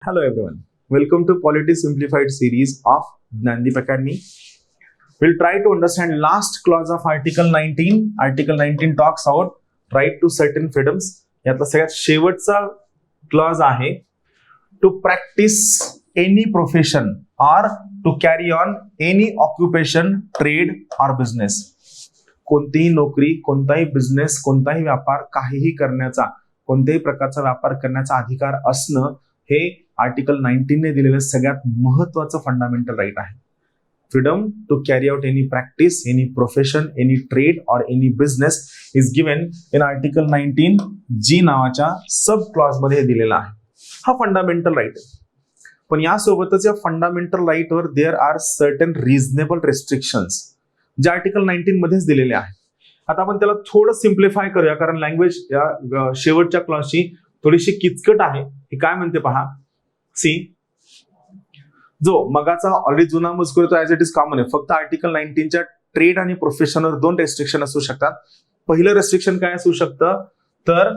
Hello everyone. Welcome to Polity Simplified series of Gnandeep Academy. We'll try to understand last clause of Article 19. Article 19 talks about right to certain freedoms. यातला सगळ्यात शेवटचा clause आहे to practice any profession or to carry on any occupation, trade or business. कोणतीही नोकरी, कोणताही business, कोणताही व्यापार, काहीही करण्याचा, कोणत्याही प्रकारचा व्यापार करण्याचा अधिकार असणं हे आर्टिकल 19 ने दिलेलं सगळ्यात महत्वाचं फंडामेंटल राईट आहे. Freedom to carry out any practice, any profession, any trade और any business is given in article 19 G नावाच्या सब क्लॉज मध्ये दिलेला आहे. हा फंडामेंटल राईट आहे. पण यासोबतच या फंडामेंटल राईटवर there are certain reasonable restrictions जे आर्टिकल 19 मध्येच दिलेले आहे. आता आपण त्याला थोडं सिम्प्लिफाय करूया, कारण लँग्वेज या शेवटच्या क्लॉजची थोडीशी किचकट आहे. हे काय म्हणते पहा. सी, जो मगाचा ऑलरेडी जुना मजकूर तो ऍज इट इज कॉमन आहे. फक्त आर्टिकल 19च्या ट्रेड आणि प्रोफेशनवर 2 रेस्ट्रिक्शन असू शकतात. पहिलं रेस्ट्रिक्शन काय असू शकतं, तर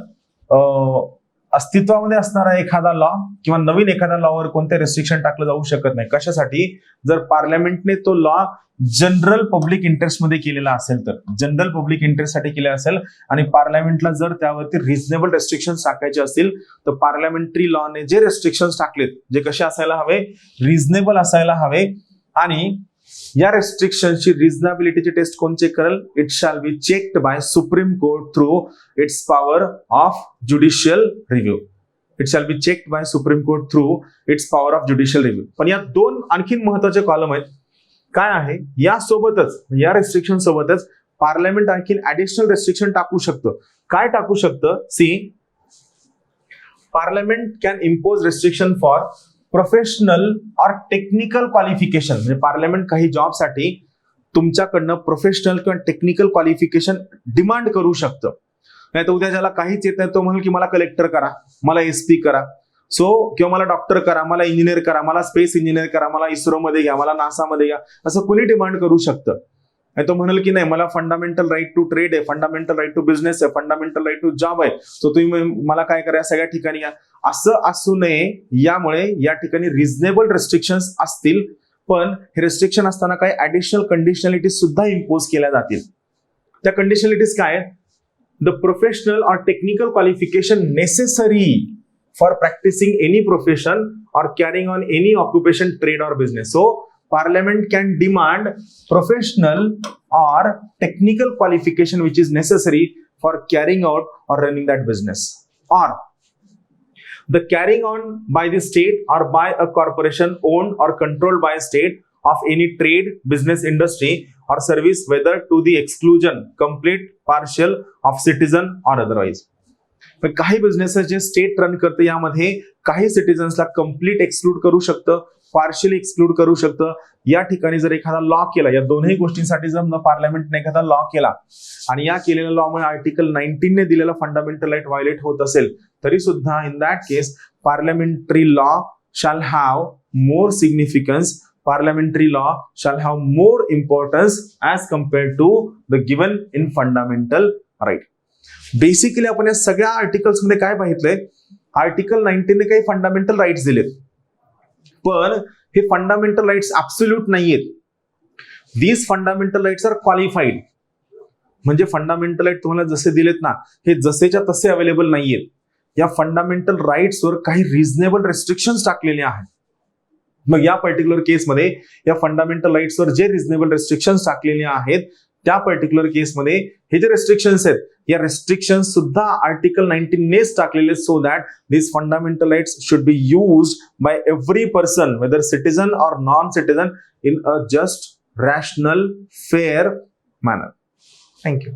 अस्तित्वामध्ये असणारा एखादा लॉ किंवा नवीन एखाद्या लॉवर कोणते रेस्ट्रिक्शन टाकलं जाऊ शकत नाही. कशासाठी? जर पार्लमेंटने तो लॉ जनरल पब्लिक इंटरेस्ट मध्ये केलेला असेल तर, जनरल पब्लिक इंटरेस्ट साठी केले असेल आणि पार्लमेंटला जर त्यावरती रिझनेबल रेस्ट्रिक्शन टाकायचे असतील तर पार्लमेंटरी लॉने जे रेस्ट्रिक्शन टाकलेत जे कसे असायला हवे, रिझनेबल असायला हवे. आणि या रेस्ट्रिक्शनची रिझनेबिलिटीची टेस्ट कोण चेक करेल? It shall be checked by supreme court through it's power of judicial review. It shall be checked by supreme court through it's power of judicial review. पण या 2 आणखीन महत्वाचे कॉलम आहेत. काय आहे? यासोबतच, या रेस्ट्रिक्शन सोबतच पार्लमेंट आणखीन ऍडिशनल रेस्ट्रिक्शन टाकू शकतं. काय टाकू शकतं? See, parliament can impose restriction for professional और टेक्निकल क्वालिफिकेशन. म्हणजे पार्लमेंट काही जॉबसाठी तुमच्याकडनं प्रोफेशनल किंवा टेक्निकल क्वालिफिकेशन डिमांड करू शकतं. नाही तर उद्या ज्याला काहीच येत नाही तो म्हणेल की मला कलेक्टर करा, मला एसपी करा, किंवा मला डॉक्टर करा, मला इंजिनियर करा, मला स्पेस इंजिनियर करा, मला इस्रो मध्ये घ्या, मला नासा मध्ये घ्या, असं कुणी डिमांड करू शकतं. नाही तो म्हणेल की नाही मला फंडामेंटल राईट टू ट्रेड आहे, फंडामेंटल राईट टू बिझनेस आहे, फंडामेंटल राईट टू जॉब आहे, सो तुम्ही मला काय करा सगळ्या ठिकाणी या. असं असू नये. यामुळे या ठिकाणी रिझनेबल रेस्ट्रिक्शन्स असतील, पण हे रेस्ट्रिक्शन असताना काही ऍडिशनल कंडिशनलिटीज सुद्धा इम्पोज केल्या जातील. त्या कंडिशनलिटीज काय आहेत? द प्रोफेशनल और technical qualification necessary for practicing any profession or carrying on any occupation, trade or business. So, Parliament can demand professional or technical qualification which is necessary for carrying out or running that business. Or the carrying on by the state or by a corporation owned or controlled by a state of any trade, business, industry or service, whether to the exclusion, complete, partial of citizen or otherwise. काही businesses जे state run करते यामध्ये काही सिटीजन्सला complete exclude करू शकतं, partially exclude करू शकतं. या ठिकाणी जर एखादा लॉ केला, या दोन्ही गोष्टींसाठी जर पार्लमेंटने एखादा लॉ केला आणि या केलेल्या लॉमुळे आर्टिकल 19 ने दिलेला फंडामेंटल राईट व्हायोलेट होत असेल तरी सुद्धा in that case parliamentary law shall have more significance, parliamentary law shall have more importance as compared to the given in fundamental right. Basically आपण या सगळ्या आर्टिकल्स मध्ये काय पाहितलंय? आर्टिकल 19 ने काही फंडामेंटल राईट्स दिलेत, पण हे फंडामेंटल राईट्स ऍब्सोल्यूट नाहीयेत. These fundamental rights are qualified. म्हणजे फंडामेंटल राईट तुम्हाला जसे दिलेत ना, हे जसेच्या तसे अवेलेबल नाहीयेत. या फंडामेंटल राईट्सवर काही रिझनेबल रेस्ट्रिक्शन्स टाकलेले आहेत. मग या पर्टिक्युलर केसमध्ये या फंडामेंटल राईट्सवर जे रिझनेबल रेस्ट्रिक्शन्स टाकलेले आहेत त्या पर्टिक्युलर केसमध्ये हे जे रेस्ट्रिक्शन्स आहेत या रेस्ट्रिक्शन्स सुद्धा आर्टिकल 19 नेच टाकलेले, so that this fundamental rights should be used by every person whether citizen और non citizen in a just rational fair manner. Thank you.